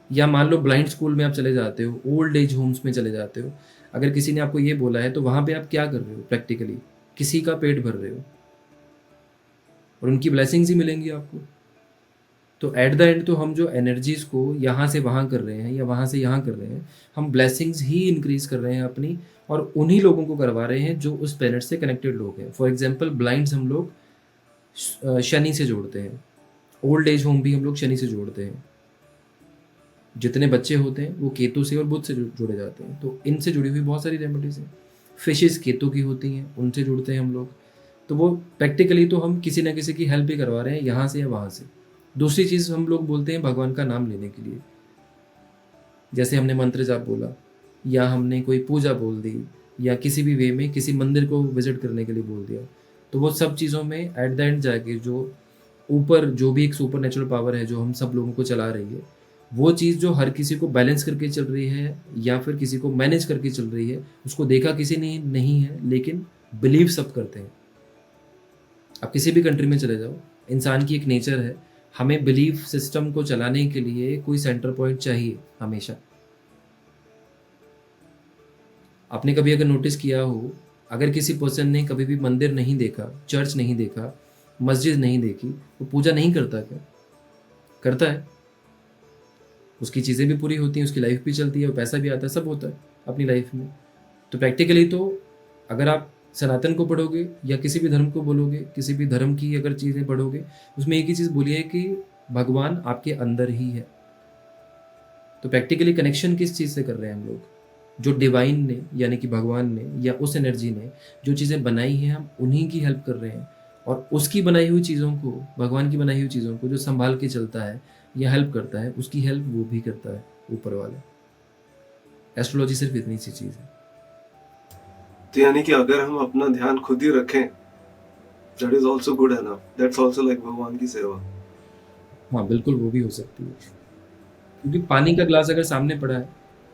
या मान लो ब्लाइंड स्कूल में आप चले जाते हो, ओल्ड एज होम्स में चले जाते हो, अगर किसी ने आपको ये बोला है तो वहाँ पे आप क्या कर रहे हो, प्रैक्टिकली किसी का पेट भर रहे हो और उनकी ब्लेसिंग्स ही मिलेंगी आपको। तो एट द एंड तो हम जो एनर्जीज़ को यहाँ से वहाँ कर रहे हैं या वहाँ से यहाँ कर रहे हैं, हम ब्लेसिंग्स ही इंक्रीज कर रहे हैं अपनी, और उन्हीं लोगों को करवा रहे हैं जो उस प्लेनेट से कनेक्टेड लोग हैं। फॉर एग्जांपल ब्लाइंड्स हम लोग शनि से जोड़ते हैं, ओल्ड एज होम भी हम लोग शनि से जोड़ते हैं, जितने बच्चे होते हैं वो केतु से और बुध से जुड़े जाते हैं। तो इनसे जुड़ी हुई बहुत सारी रेमेडीज हैं। फिशेस केतु की होती हैं, उनसे जुड़ते हैं हम लोग। तो वो प्रैक्टिकली तो हम किसी ना किसी की हेल्प भी करवा रहे हैं यहाँ से या वहाँ से। दूसरी चीज़ हम लोग बोलते हैं भगवान का नाम लेने के लिए, जैसे हमने मंत्र जाप बोला, या हमने कोई पूजा बोल दी, या किसी भी वे में किसी मंदिर को विजिट करने के लिए बोल दिया, तो वो सब चीज़ों में एट द एंड जाके जो ऊपर जो भी एक सुपर नेचुरल पावर है जो हम सब लोगों को चला रही है, वो चीज़ जो हर किसी को बैलेंस करके चल रही है या फिर किसी को मैनेज करके चल रही है, उसको देखा किसी ने नहीं है, लेकिन बिलीव सब करते हैं। आप किसी भी कंट्री में चले जाओ, इंसान की एक नेचर है, हमें बिलीफ सिस्टम को चलाने के लिए कोई सेंटर पॉइंट चाहिए हमेशा। आपने कभी अगर नोटिस किया हो, अगर किसी पर्सन ने कभी भी मंदिर नहीं देखा, चर्च नहीं देखा, मस्जिद नहीं देखी, वो पूजा नहीं करता क्या? करता है। उसकी चीज़ें भी पूरी होती हैं, उसकी लाइफ भी चलती है, और पैसा भी आता है, सब होता है अपनी लाइफ में। तो प्रैक्टिकली तो अगर आप सनातन को पढ़ोगे या किसी भी धर्म को बोलोगे, किसी भी धर्म की अगर चीज़ें पढ़ोगे, उसमें एक ही चीज़ बोलिए कि भगवान आपके अंदर ही है। तो प्रैक्टिकली कनेक्शन किस चीज़ से कर रहे हैं हम लोग? जो डिवाइन ने यानी कि भगवान ने या उस एनर्जी ने जो चीज़ें बनाई हैं, हम उन्हीं की हेल्प कर रहे हैं, और उसकी बनाई हुई चीज़ों को, भगवान की बनाई हुई चीज़ों को जो संभाल के चलता है या हेल्प करता है, उसकी हेल्प वो भी करता है ऊपर वाला। एस्ट्रोलॉजी सिर्फ इतनी सी चीज़ है। तो यानी कि अगर हम अपना ध्यान खुद ही रखें, that is also good enough, that's also like भगवान की सेवा। हाँ बिल्कुल, वो भी हो सकती है, क्योंकि पानी का ग्लास अगर सामने पड़ा है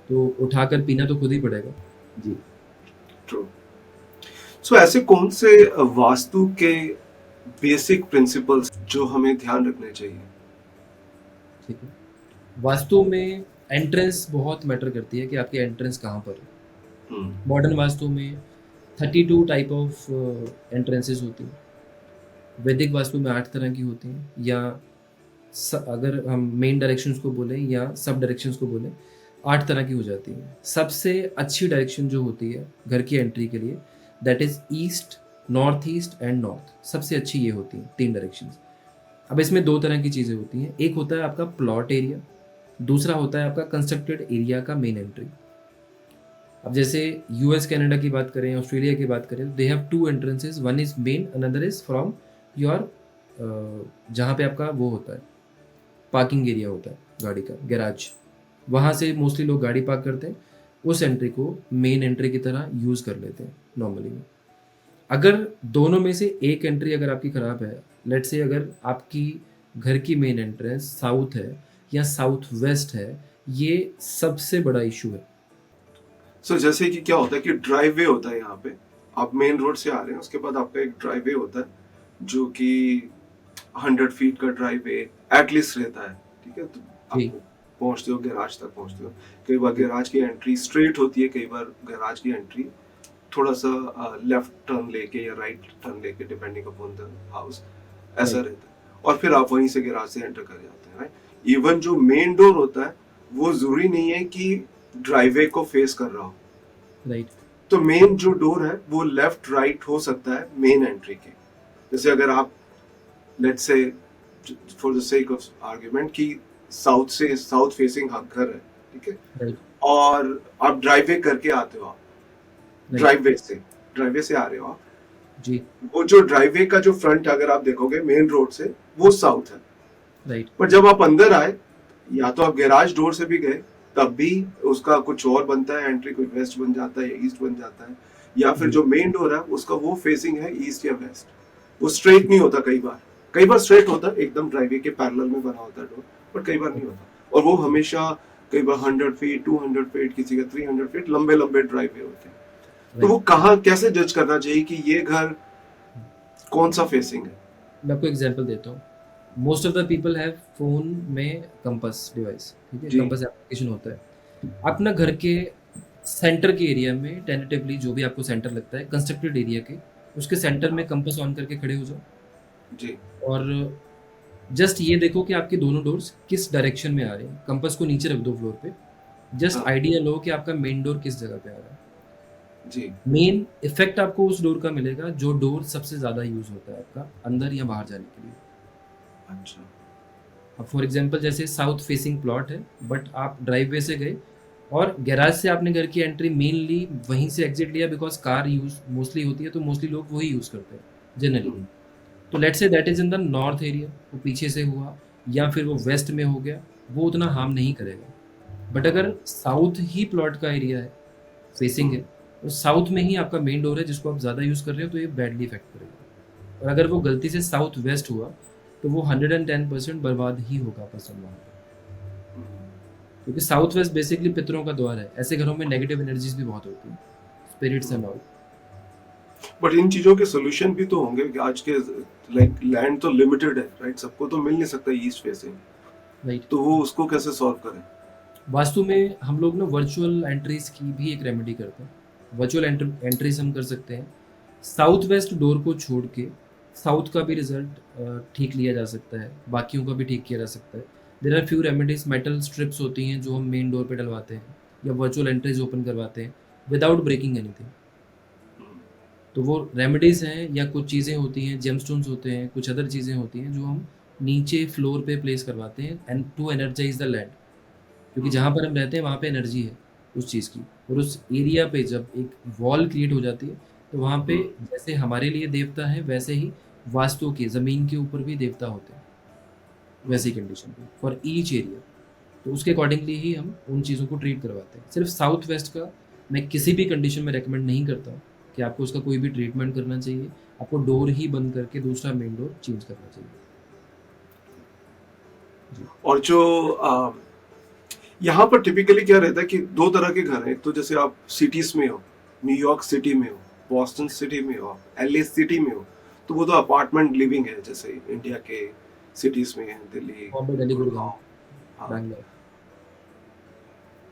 तो उठाकर पीना तो खुद ही पड़ेगा। जी ट्रू। सो ऐसे कौन से वास्तु के बेसिक प्रिंसिपल्स जो हमें ध्यान रखने चाहिए? ठीक है, वास्तु में एंट्रेंस बहुत मैटर करती है कि आपकी एंट्रेंस कहाँ पर है। मॉडर्न वास्तु में 32 टाइप ऑफ एंट्रेंसेस होती हैं। वैदिक वास्तु में 8 तरह की होती हैं, या अगर हम मेन डायरेक्शंस को बोलें या सब डायरेक्शंस को बोलें, 8 तरह की हो जाती हैं। सबसे अच्छी डायरेक्शन जो होती है घर की एंट्री के लिए, that is east, north east and north. सबसे अच्छी ये होती हैं 3 डायरेक्शंस। अब इसमें 2 तरह की चीज़ें होती हैं। एक होता है आपका प्लॉट एरिया, दूसरा होता है आपका कंस्ट्रक्टेड एरिया का मेन एंट्री। अब जैसे यूएस कनाडा की बात करें, ऑस्ट्रेलिया की बात करें, they have 2 entrances, one is main, another is from your जहाँ पे आपका वो होता है पार्किंग एरिया होता है गाड़ी का, गैराज, वहाँ से मोस्टली लोग गाड़ी पार्क करते हैं, उस एंट्री को मेन एंट्री की तरह यूज़ कर लेते हैं नॉर्मली। अगर दोनों में से एक एंट्री अगर आपकी ख़राब है, लेट से अगर आपकी घर की मेन एंट्रेंस साउथ है या साउथ वेस्ट है ये सबसे बड़ा इशू है। सो जैसे कि क्या होता है कि ड्राइववे होता है यहाँ पे, आप मेन रोड से आ रहे हैं, उसके बाद आपका एक ड्राइववे होता है जो कि 100 फीट का ड्राइववे एटलीस्ट रहता है, ठीक है। तो जी। आप पहुंचते हो गैराज तक पहुंचते हो, कई बार गैराज की एंट्री स्ट्रेट होती है, कई बार गैराज की एंट्री थोड़ा सा लेफ्ट टर्न लेके या राइट टर्न लेके डिपेंडिंग अपॉन द हाउस, ऐसा राइट। रहता है। और फिर आप वहीं से गैराज से एंटर कर जाते हैं, राइट। इवन जो मेन डोर होता है वो जरूरी नहीं है कि ड्राइववे को फेस कर रहा हो, राइट। तो मेन जो डोर है वो लेफ्ट राइट हो सकता है मेन एंट्री के। जैसे अगर आप let's say for the sake of argument कि साउथ फेसिंग घर है, ठीक है, राइट। और आप ड्राइववे करके आते हो, आप राइट। ड्राइववे से आ रहे हो आप, जी। वो जो ड्राइववे का जो फ्रंट अगर आप देखोगे मेन रोड से वो साउथ है, राइट। पर जब आप अंदर आए, या तो आप गैराज डोर से भी गए तब भी उसका कुछ और बनता है एंट्री, कोई वेस्ट बन जाता है या ईस्ट बन जाता है, या फिर जो मेन डोर है उसका वो फेसिंग है ईस्ट या वेस्ट, वो स्ट्रेट नहीं होता, कई बार स्ट्रेट होता है, एकदम ड्राइववे के पैरेलल में बना होता है डोर, बट कई बार नहीं होता। और वो हमेशा कई बार 100 फीट 200 फीट किसी का 300 फीट लंबे लंबे ड्राइववे होते हैं। तो वो कहाँ कैसे जज करना चाहिए कि ये घर कौन सा फेसिंग है? मैं आपको एग्जांपल देता हूँ। Most of the people have phone में कंपास डिवाइस, ठीक है, जी। कंपास एप्लीकेशन होता है। अपना घर के सेंटर के एरिया में टेंटेटिवली जो भी आपको सेंटर लगता है कंस्ट्रक्टेड एरिया के, उसके सेंटर में कंपास ऑन करके खड़े हो जाओ जी। और जस्ट ये देखो कि आपके दोनों डोर्स किस डायरेक्शन में आ रहे हैं। कंपास को नीचे रख दो फ्लोर पे, जस्ट हाँ। आइडिया लो कि आपका मेन डोर किस जगह पे आ रहा है। जी। मेन इफेक्ट आपको उस डोर का मिलेगा जो डोर सबसे ज़्यादा यूज होता है आपका अंदर या बाहर जाने के लिए। अच्छा। अब फॉर एग्जांपल जैसे साउथ फेसिंग प्लॉट है, बट आप ड्राइववे से गए और गैराज से आपने घर की एंट्री मेनली वहीं से एग्जिट लिया बिकॉज कार यूज मोस्टली होती है, तो मोस्टली लोग वही यूज़ करते हैं जनरली। तो let's say that is in the north area, वो पीछे से हुआ या फिर वो वेस्ट में हो गया, वो उतना हार्म नहीं करेगा। बट अगर साउथ ही प्लॉट का एरिया है, फेसिंग है, तो साउथ में ही आपका मेन डोर है जिसको आप ज़्यादा यूज़ कर रहे हो, तो ये बैडली इफेक्ट करेगा। और अगर वो गलती से साउथ वेस्ट हुआ तो वो 110% बर्बाद ही होगा पर्सन वहाँ पे, क्योंकि साउथ वेस्ट बेसिकली पितरों का द्वार है। ऐसे घरों में नेगेटिव एनर्जीज भी बहुत होती हैं, स्पिरिट्स एंड ऑल। बट इन चीजों के सोल्यूशन भी तो होंगे कि आज के लाइक लैंड तो लिमिटेड है, राइट, सबको तो मिल नहीं सकता ईस्ट फेसिंग, राइट। तो वो उसको कैसे सॉल्व करें? वास्तु में हम लोग ना वर्चुअल एंट्रीज की भी एक रेमेडी करते हैं। वर्चुअल एंट्रीज हम कर सकते हैं। साउथ वेस्ट डोर को छोड़ के साउथ का भी रिजल्ट ठीक लिया जा सकता है, बाकियों का भी ठीक किया जा सकता है। There are few remedies, metal strips होती हैं जो हम मेन डोर पे डलवाते हैं या वर्चुअल एंट्रीज ओपन करवाते हैं विदाउट ब्रेकिंग एनीथिंग। तो वो रेमेडीज़ हैं या कुछ चीज़ें होती हैं, जेमस्टोन्स होते हैं, कुछ अदर चीज़ें होती हैं जो हम नीचे फ्लोर पे प्लेस करवाते हैं and to energise the land, क्योंकि जहाँ पर हम रहते हैं वहाँ पे एनर्जी है उस चीज़ की। और उस एरिया पे जब एक वॉल क्रिएट हो जाती है तो वहाँ पे जैसे हमारे लिए देवता है वैसे ही वास्तु के ज़मीन के ऊपर भी देवता होते हैं, वैसी कंडीशन पे फॉर ईच एरिया। तो उसके अकॉर्डिंगली ही हम उन चीज़ों को ट्रीट करवाते हैं। सिर्फ साउथ वेस्ट का मैं किसी भी कंडीशन में रेकमेंड नहीं करता हूँ कि आपको उसका कोई भी ट्रीटमेंट करना चाहिए। आपको डोर ही बंद करके दूसरा मेन डोर चेंज करना चाहिए। और जो यहाँ पर टिपिकली क्या रहता है कि दो तरह के घर हैं, एक तो जैसे आप सिटीज में हो, न्यूयॉर्क सिटी में हो, बॉस्टन सिटी में हो, एलए सिटी में हो, तो वो तो अपार्टमेंट लिविंग है, जैसे इंडिया के सिटीज में है, दिल्ली, बॉम्बे, दिल्ली, गुड़गांव, हाँ। बैंगलोर।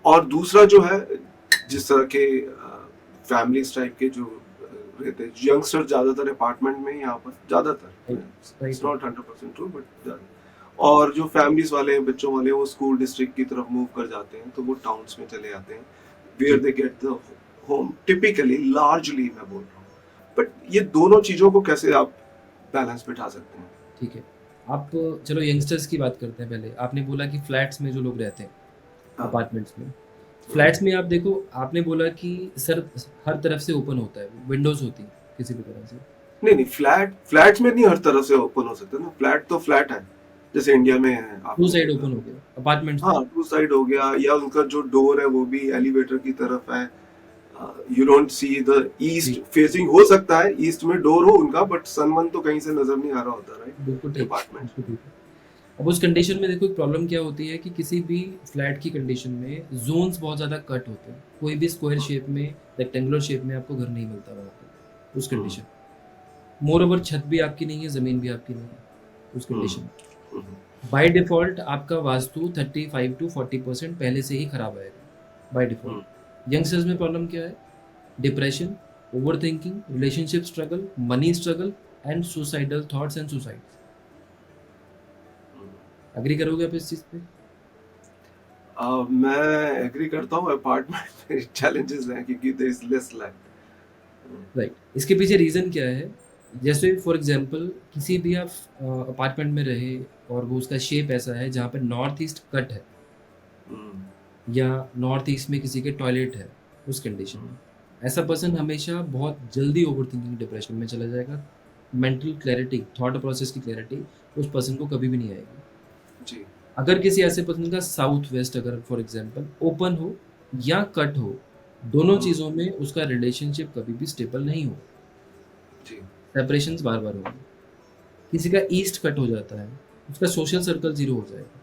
और दूसरा जो है जिस तरह के फैमिलीज टाइप के जो रहते हैं यंगस्टर, ज्यादातर अपार्टमेंट में यहाँ पर ज्यादातर, इट्स नॉट 100% ट्रू बट, और जो फैमिलीज वाले हैं, बच्चों वाले, वो स्कूल डिस्ट्रिक्ट की तरफ मूव कर जाते हैं, तो वो टाउन्स में चले जाते हैं where they get the home, typically largely मैं बोल रहा हूँ। बट ये दोनों चीजों को कैसे आप बैलेंस बिठा सकते हैं? ठीक है, आप चलो यंगस्टर्स की बात करते हैं। पहले आपने बोला कि फ्लैट्स में जो लोग रहते हैं, अपार्टमेंट्स में, फ्लैट्स में आप देखो, आपने बोला कि सर हर तरफ से ओपन होता है, विंडोज होती है किसी भी तरह से। नहीं, फ्लैट में नहीं हर तरह से ओपन हो सकता ना, फ्लैट तो फ्लैट है जैसे इंडिया में है, टू साइड ओपन हो गया अपार्टमेंट्स। हाँ, टू साइड हो गया, या उनका जो डोर है वो भी एलिवेटर की तरफ है। You don't see the east facing, हो सकता है ईस्ट में डोर हो उनका, बट सनवन तो कहीं से नजर नहीं आ रहा होता, राइट? बिल्कुल ठीक, अपार्टमेंट। बिल्कुल ठीक है। अब उस कंडीशन में देखो एक प्रॉब्लम क्या होती है कि किसी भी फ्लैट की कंडीशन में जोन्स बहुत ज़्यादा कट होते हैं, कोई भी स्क्वायर शेप में, रेक्टेंगुलर शेप में आपको घर नहीं मिलता वहाँ पे उस कंडीशन। मोर ओवर छत भी आपकी नहीं है, ज़मीन भी आपकी नहीं है उस कंडीशन। बाय डिफ़ॉल्ट आपका वास्तु 35 to 40% पहले से ही खराब आएगा बाय डिफ़ॉल्ट। यंगस्टर्स में प्रॉब्लम क्या है? Depression, overthinking, relationship struggle, money struggle and suicidal thoughts and suicide. Agree करोगे आप इस चीज़ पे? मैं एग्री करता हूँ, अपार्टमेंट में चैलेंजेस हैं क्योंकि there is less light. Right. इसके पीछे रीज़न क्या है? जैसे फॉर एग्जांपल किसी भी आप अपार्टमेंट में रहे और वो उसका शेप ऐसा है जहाँ पे नॉर्थ ईस्ट कट है या नॉर्थ ईस्ट में किसी के टॉयलेट है उस कंडीशन में, ऐसा पर्सन हमेशा बहुत जल्दी ओवर थिंकिंग डिप्रेशन में चला जाएगा। मेंटल क्लैरिटी, थॉट प्रोसेस की क्लैरिटी उस पर्सन को कभी भी नहीं आएगी। जी। अगर किसी ऐसे पर्सन का साउथ वेस्ट अगर फॉर एग्जांपल ओपन हो या कट हो, दोनों चीज़ों में उसका रिलेशनशिप कभी भी स्टेबल नहीं हो, जी। सेपरेशंस बार बार होंगे। किसी का ईस्ट कट हो जाता है, उसका सोशल सर्कल जीरो हो जाएगा।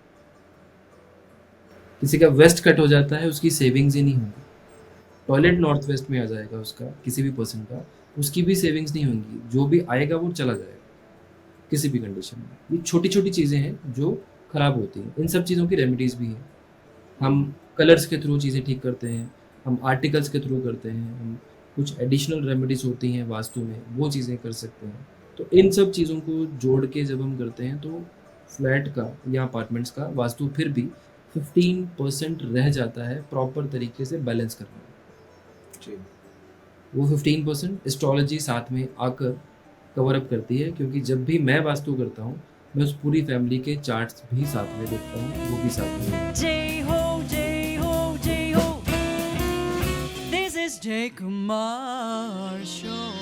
किसी का वेस्ट कट हो जाता है, उसकी सेविंग्स ही नहीं होंगी। टॉयलेट नॉर्थ वेस्ट में आ जाएगा उसका, किसी भी पर्सन का, उसकी भी सेविंग्स नहीं होंगी। जो भी आएगा वो चला जाएगा किसी भी कंडीशन में। ये छोटी छोटी चीज़ें हैं जो खराब होती हैं। इन सब चीज़ों की रेमेडीज़ भी हैं। हम कलर्स के थ्रू चीज़ें ठीक करते हैं, हम आर्टिकल्स के थ्रू करते हैं, हम कुछ एडिशनल रेमेडीज़ होती हैं वास्तु में, वो चीज़ें कर सकते हैं। तो इन सब चीज़ों को जोड़ के जब हम करते हैं तो फ्लैट का या अपार्टमेंट्स का वास्तु फिर भी 15% रह जाता है प्रॉपर तरीके से बैलेंस करने में। जी। वो 15% एस्ट्रोलॉजी साथ में आकर कवर अप करती है, क्योंकि जब भी मैं वास्तु करता हूँ मैं उस पूरी फैमिली के चार्ट्स भी साथ में देखता हूँ, वो भी साथ में। Jai ho, Jai ho, Jai ho. This is Jai Kumar Show.